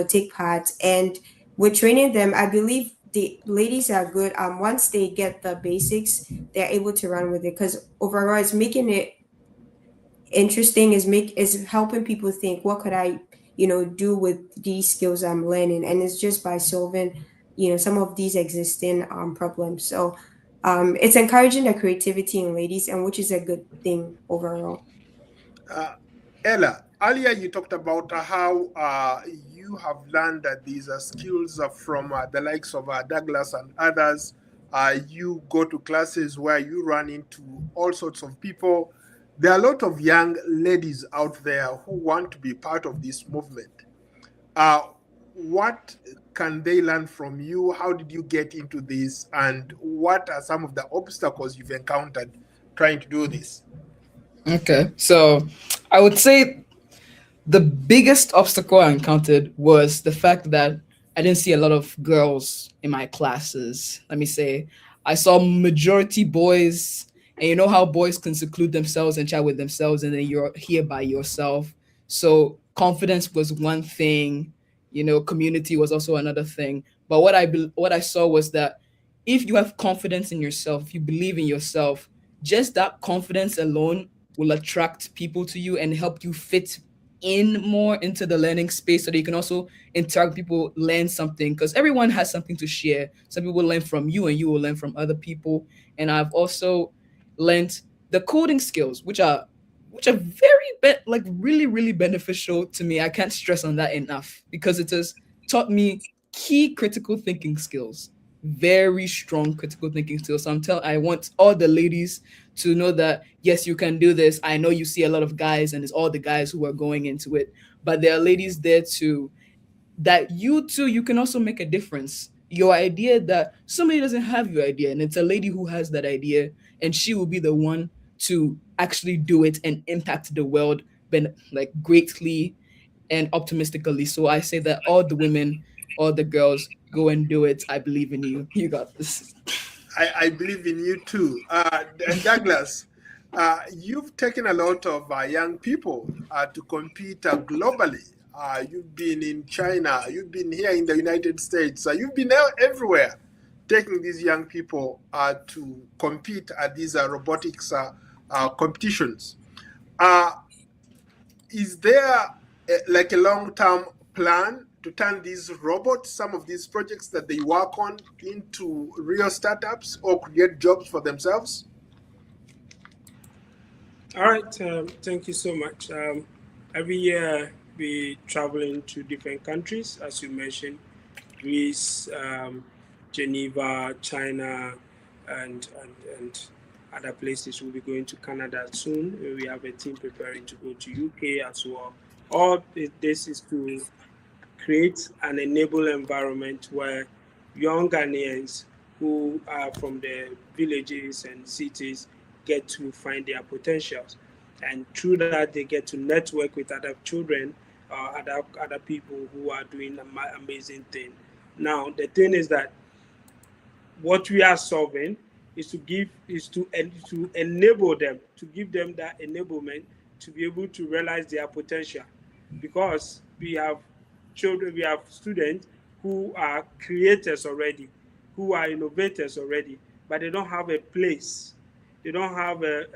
take part. And with training them, I believe the ladies are good. Once they get the basics, they're able to run with it because overall it's making it interesting, is helping people think what could I do with these skills I'm learning, and it's just by solving some of these existing problems. So it's encouraging the creativity in ladies, and which is a good thing overall. Uh, Ella, earlier you talked about how you have learned that these are skills from the likes of Douglas and others. You go to classes where you run into all sorts of people. There are a lot of young ladies out there who want to be part of this movement. What can they learn from you? How did you get into this? And what are some of the obstacles you've encountered trying to do this? Okay, so I would say the biggest obstacle I encountered was the fact that I didn't see a lot of girls in my classes. Let me say, I saw majority boys, and you know how boys can seclude themselves and chat with themselves, and then you're here by yourself. So confidence was one thing, community was also another thing. But what I saw was that if you have confidence in yourself, if you believe in yourself, just that confidence alone will attract people to you and help you fit in more into the learning space so that you can also interact with people, learn something, because everyone has something to share. Some people learn from you and you will learn from other people. And I've also learned the coding skills, which are like really really beneficial to me. I can't stress on that enough because it has taught me key critical thinking skills, very strong critical thinking skills. So I want all the ladies to know that yes, you can do this. I know you see a lot of guys and it's all the guys who are going into it, but there are ladies there too, that you too, you can also make a difference. Your idea, that somebody doesn't have your idea and it's a lady who has that idea, and she will be the one to actually do it and impact the world, like greatly and optimistically. So I say that all the women, all the girls, go and do it. I believe in you. You got this. I believe in you too. Douglas, you've taken a lot of young people to compete globally. You've been in China, you've been here in the United States, you've been everywhere taking these young people to compete at these robotics competitions. Uh, is there like a long-term plan to turn these robots, some of these projects that they work on, into real startups or create jobs for themselves? All right, thank you so much. Every year we travel into different countries, as you mentioned, Greece, Geneva, China, and other places. We'll be going to Canada soon. We have a team preparing to go to UK as well. All this is to create an enable environment where young Ghanaians who are from the villages and cities get to find their potentials. And through that, they get to network with other children, other people who are doing amazing things. Now, the thing is that what we are solving is to enable them, to give them that enablement to be able to realize their potential, because we have children, we have students who are creators already, who are innovators already, but they don't have a place, they don't have a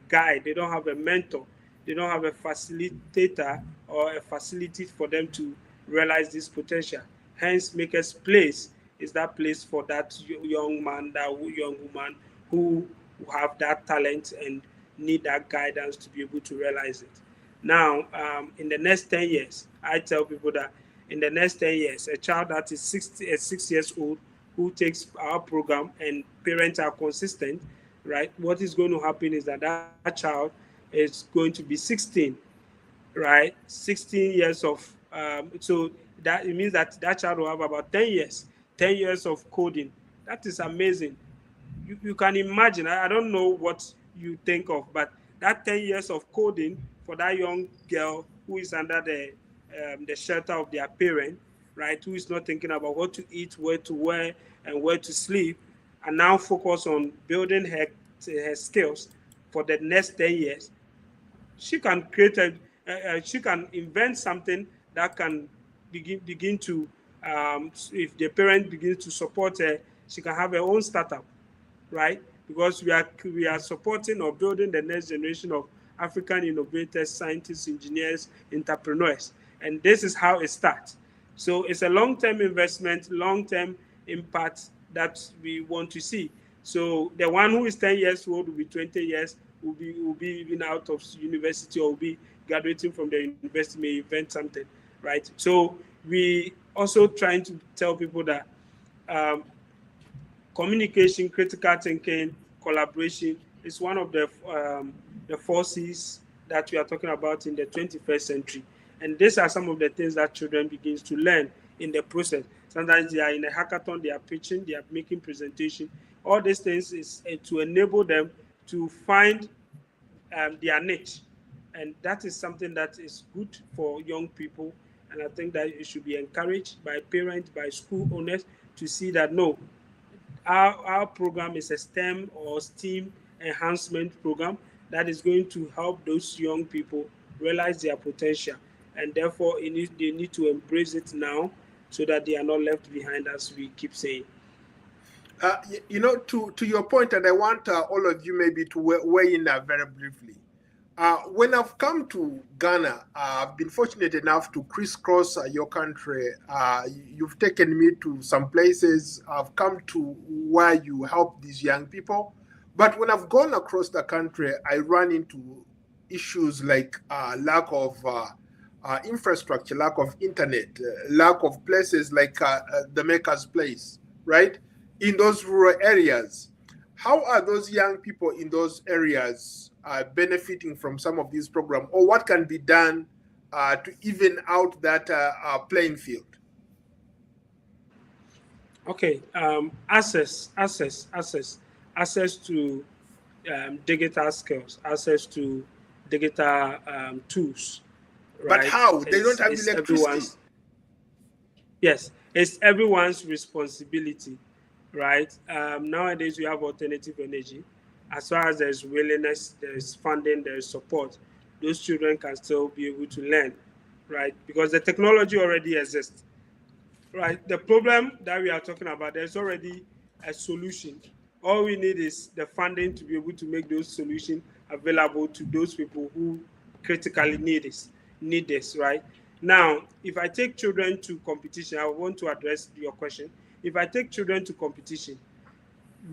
guide, they don't have a mentor, they don't have a facilitator or a facility for them to realize this potential. Hence, Maker's Place is that place for that young man, that young woman who have that talent and need that guidance to be able to realize it. Now, in the next 10 years, I tell people that in the next 10 years, a child that is 6 years old who takes our program and parents are consistent, right? What is going to happen is that that child is going to be 16, right? 16 years of so that it means that that child will have about 10 years of coding. That is amazing. You can imagine. I don't know what you think of, but that 10 years of coding for that young girl who is under the shelter of their parent, right? Who is not thinking about what to eat, where to wear, and where to sleep, and now focus on building her skills for the next 10 years. She can create she can invent something that can begin to if the parent begins to support her, she can have her own startup, right? Because we are supporting or building the next generation of African innovators, scientists, engineers, entrepreneurs, and this is how it starts. So it's a long-term investment, long-term impact that we want to see. So the one who is 10 years old will be 20 years, will be even out of university or will be graduating from the university, may invent something, right? So we also trying to tell people that um, communication, critical thinking, collaboration is one of the forces that we are talking about in the 21st century. And these are some of the things that children begins to learn in the process. Sometimes they are in a hackathon, they are preaching, they are making presentation. All these things is to enable them to find their niche. And that is something that is good for young people. And I think that it should be encouraged by parents, by school owners to see that no, our program is a STEM or STEAM enhancement program that is going to help those young people realize their potential and therefore they need to embrace it now so that they are not left behind, as we keep saying. To your point, and I want all of you maybe to weigh in very briefly. When I've come to Ghana, I've been fortunate enough to crisscross your country. You've taken me to some places. I've come to where you help these young people. But when I've gone across the country, I run into issues like lack of infrastructure, lack of internet, lack of places like the Maker's Place, right? In those rural areas. How are those young people in those areas benefiting from some of these programs, or what can be done to even out that playing field? Okay, access to digital skills, access to digital tools, But right? how? They don't have It's electricity. everyone's. Yes, it's everyone's responsibility, right? Nowadays we have alternative energy. As far as there's willingness, there's funding, there's support, those children can still be able to learn, right? Because the technology already exists. Right. The problem that we are talking about, there's already a solution. All we need is the funding to be able to make those solutions available to those people who critically need this, right? Now, if I take children to competition, I want to address your question. If I take children to competition,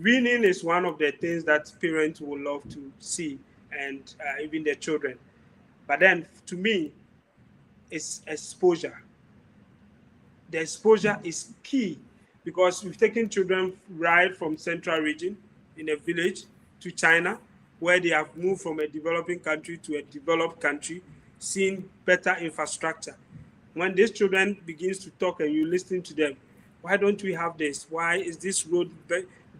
winning is one of the things that parents would love to see, and even their children. But then, to me, it's exposure. The exposure is key, because we've taken children right from central region in a village to China, where they have moved from a developing country to a developed country, seeing better infrastructure. When these children begins to talk and you listen to them, why don't we have this? Why is this road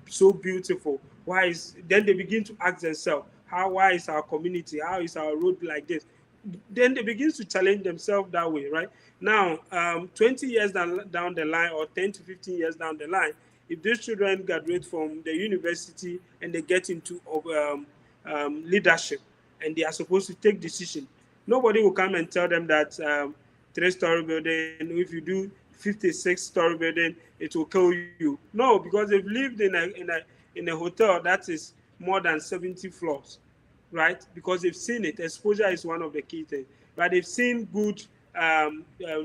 so beautiful? Why is Then they begin to ask themselves, why is our community, how is our road like this? Then they begin to challenge themselves that way, right? Now, 20 years down the line, or 10 to 15 years down the line, if these children graduate from the university and they get into leadership, and they are supposed to take decision, nobody will come and tell them that three-story building, if you do 56-story building, it will kill you. No, because they've lived in a hotel that is more than 70 floors, right? Because they've seen it. Exposure is one of the key things. But they've seen good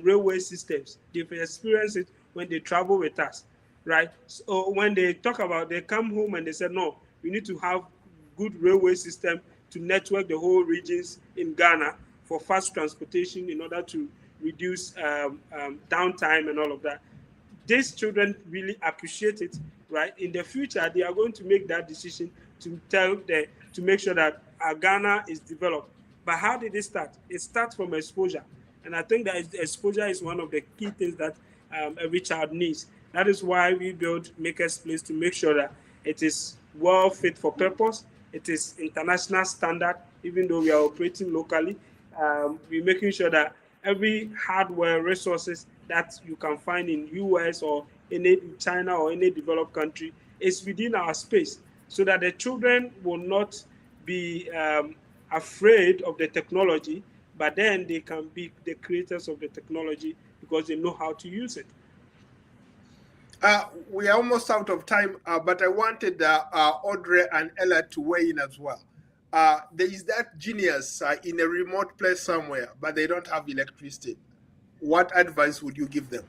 railway systems. They've experienced it when they travel with us, right? So when they talk about, they come home and they say, no, we need to have good railway system to network the whole regions in Ghana for fast transportation in order to reduce downtime and all of that. These children really appreciate it, right? In the future, they are going to make that decision to make sure that Ghana is developed. But how did it start? It starts from exposure, and I think that exposure is one of the key things that every child needs. That is why we build Maker's Place, to make sure that it is well fit for purpose. It is international standard, even though we are operating locally. We're making sure that every hardware resources that you can find in US or in China or any developed country is within our space, so that the children will not be afraid of the technology, but then they can be the creators of the technology because they know how to use it. We are almost out of time, but I wanted Audrey and Ella to weigh in as well. There is that genius in a remote place somewhere, but they don't have electricity. What advice would you give them?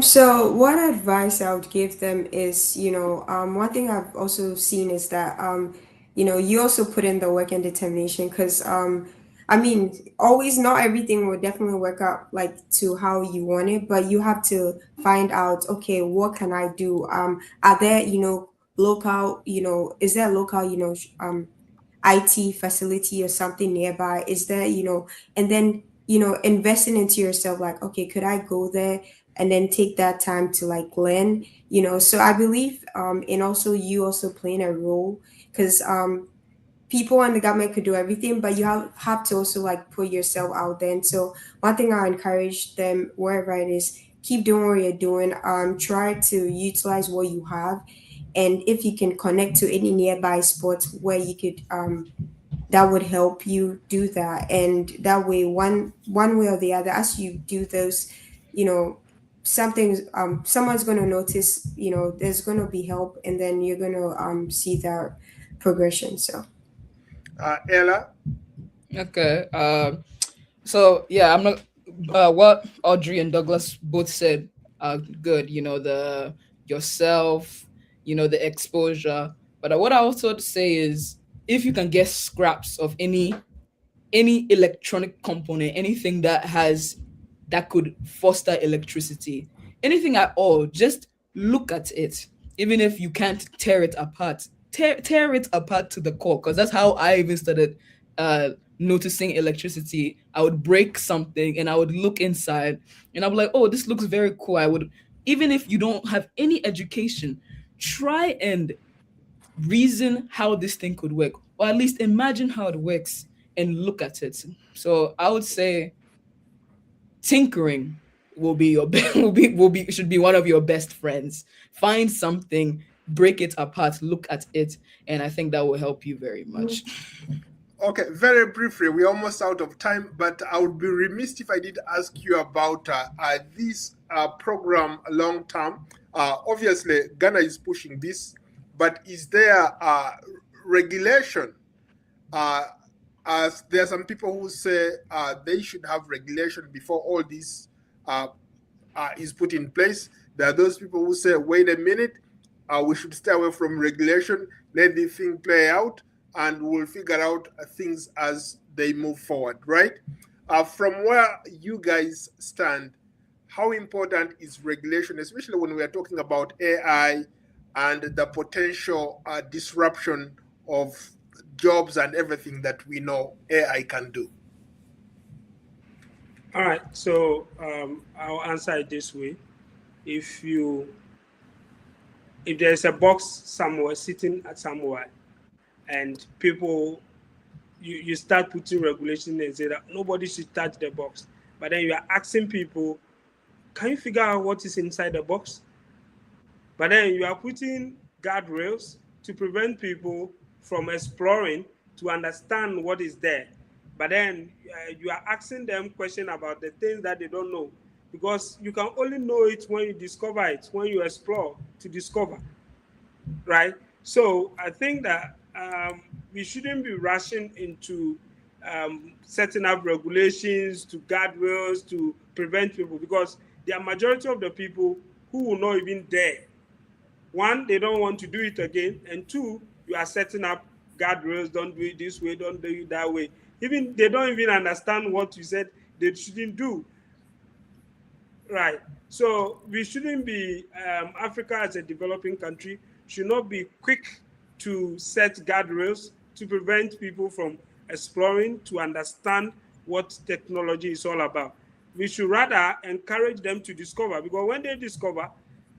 So what advice I would give them is, one thing I've also seen is that, you also put in the work and determination, because, I mean, always not everything will definitely work out like to how you want it, but you have to find out, okay, what can I do? Are there, local, is there a local, IT facility or something nearby? Is there, and then, investing into yourself, like, okay, could I go there and then take that time to like learn, So I believe, and also you also playing a role, because people and the government could do everything, but you have to also like put yourself out there. And so one thing I encourage them wherever it is, keep doing what you're doing. Try to utilize what you have, and if you can connect to any nearby spots where you could that would help you do that. And that way, one way or the other, as you do those, you know, something, someone's going to notice, you know, there's going to be help, and then you're going to see that progression. So Ella, Okay. So yeah, I'm not. What Audrey and Douglas both said are good. You know, the yourself. You know, the exposure. But what I also say is, if you can get scraps of any electronic component, anything that could foster electricity, anything at all, just look at it. Even if you can't tear it apart, tear it apart to the core. Because that's how I even started noticing electricity. I would break something and I would look inside and I'm like, oh, this looks very cool. I would, even if you don't have any education, try and reason how this thing could work, or at least imagine how it works and look at it. So I would say tinkering will be your will be should be one of your best friends. Find something, break it apart, look at it, and I think that will help you very much. okay, very briefly, we're almost out of time, but I would be remiss if I did ask you about this program long term. Obviously, Ghana is pushing this, but is there regulation? Uh, as there are some people who say they should have regulation before all this uh, is put in place. There are those people who say, wait a minute, we should stay away from regulation, let the thing play out, and we'll figure out things as they move forward, right? From where you guys stand, how important is regulation, especially when we are talking about AI and the potential disruption of jobs and everything that we know AI can do? All right, so I'll answer it this way. If you if there's a box somewhere sitting at somewhere, and people you start putting regulation and say that nobody should touch the box, but then you are asking people, can you figure out what is inside the box? But then you are putting guardrails to prevent people from exploring to understand what is there. But then you are asking them questions about the things that they don't know, because you can only know it when you discover it, when you explore to discover, right? So I think that we shouldn't be rushing into setting up regulations to guardrails to prevent people, because there are majority of the people who will not even dare. One, they don't want to do it again, and two, you are setting up guardrails. Don't do it this way. Don't do it that way. Even they don't even understand what you said they shouldn't do. Right. So we shouldn't be, Africa as a developing country should not be quick to set guardrails to prevent people from exploring, to understand what technology is all about. We should rather encourage them to discover, because when they discover,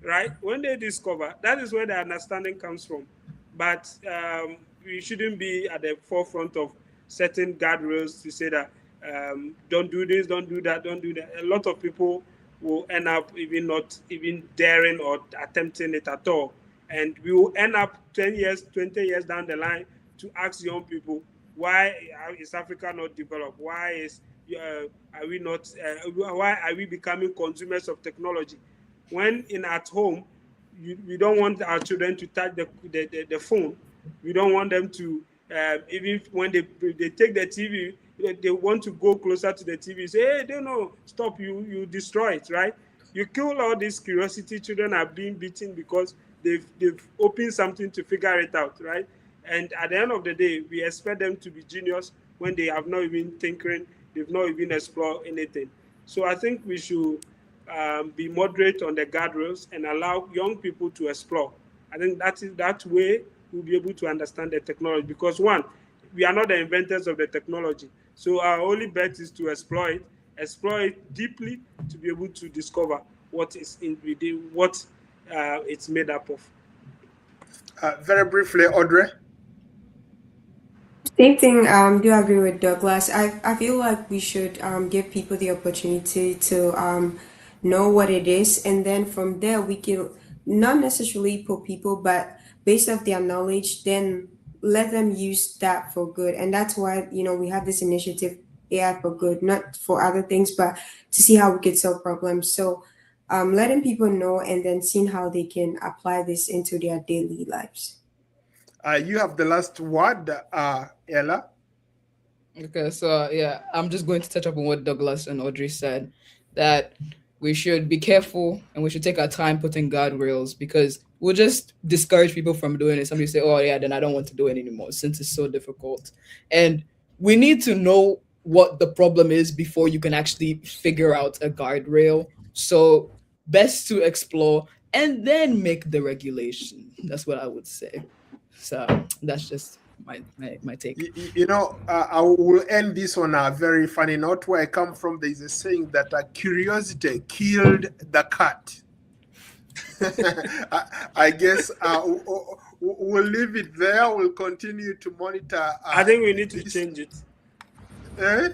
right, when they discover, that is where the understanding comes from. But we shouldn't be at the forefront of setting guardrails to say that don't do this, don't do that, don't do that. A lot of people will end up even not even daring or attempting it at all. And we will end up 10 years, 20 years down the line to ask young people, why is Africa not developed? Why is are we not? Why are we becoming consumers of technology? When in at home, we don't want our children to touch the phone. We don't want them to, even when they take the TV, they want to go closer to the TV, say, hey, they know, stop, you destroy it, right? You kill all this curiosity. Children are being beaten because they've opened something to figure it out, right? And at the end of the day, we expect them to be genius when they have not even thinking, they've not even explored anything. So I think we should be moderate on the guardrails and allow young people to explore. I think that way we'll be able to understand the technology, because one, we are not the inventors of the technology. So our only bet is to explore it deeply to be able to discover what is in within, what it's made up of. Very briefly, Audrey. same thing. Do agree with Douglas. I feel like we should give people the opportunity to know what it is, and then from there we can not necessarily put people, but based off their knowledge, then let them use that for good. And that's why, we have this initiative, AI for good, not for other things, but to see how we could solve problems. So letting people know and then seeing how they can apply this into their daily lives. You have the last word, Ella. Okay, so yeah, I'm just going to touch up on what Douglas and Audrey said, that we should be careful and we should take our time putting guardrails, because we'll just discourage people from doing it. Somebody say, "Oh yeah, then I don't want to do it anymore since it's so difficult." And we need to know what the problem is before you can actually figure out a guardrail. So best to explore and then make the regulation. That's what I would say. So that's just my take. I will end this on a very funny note. Where I come from, there is a saying that curiosity killed the cat. I guess we'll leave it there. We'll continue to monitor. I think we need to this. change it. Eh?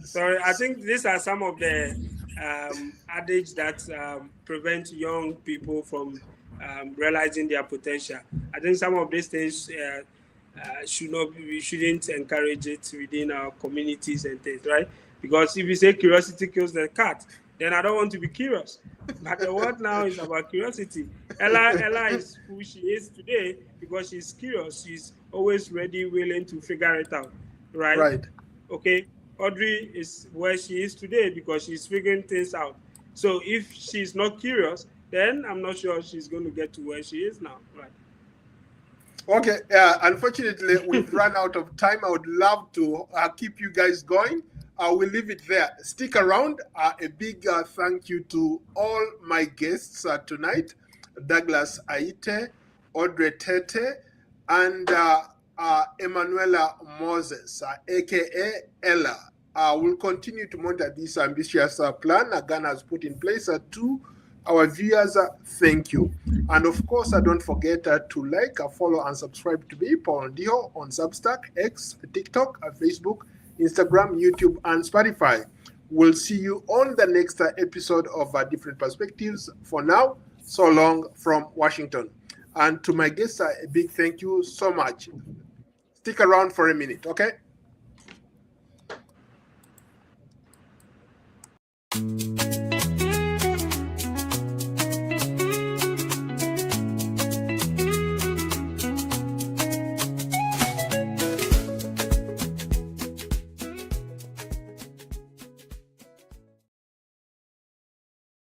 Sorry, I think these are some of the adage that prevent young people from realizing their potential. I think some of these things we shouldn't encourage it within our communities and things, right? Because if you say curiosity kills the cat, then I don't want to be curious. But the world now is about curiosity. Ella is who she is today because she's curious. She's always ready, willing to figure it out, right? Right. Okay. Audrey is where she is today because she's figuring things out. So if she's not curious, then I'm not sure she's going to get to where she is now, right? Okay. Unfortunately, we've run out of time. I would love to keep you guys going. We'll leave it there. Stick around. A big thank you to all my guests tonight: Douglas Aite, Audrey Tete, and Emanuela Moses, aka Ella. We'll continue to monitor this ambitious plan Ghana has put in place to our viewers. Thank you. And of course, don't forget to like, follow, and subscribe to me, Paul Ndiho, on Substack, X, TikTok, Facebook, Instagram, YouTube, and Spotify. We'll see you on the next episode of Different Perspectives. For now, so long from Washington. And to my guests, a big thank you so much. Stick around for a minute, okay?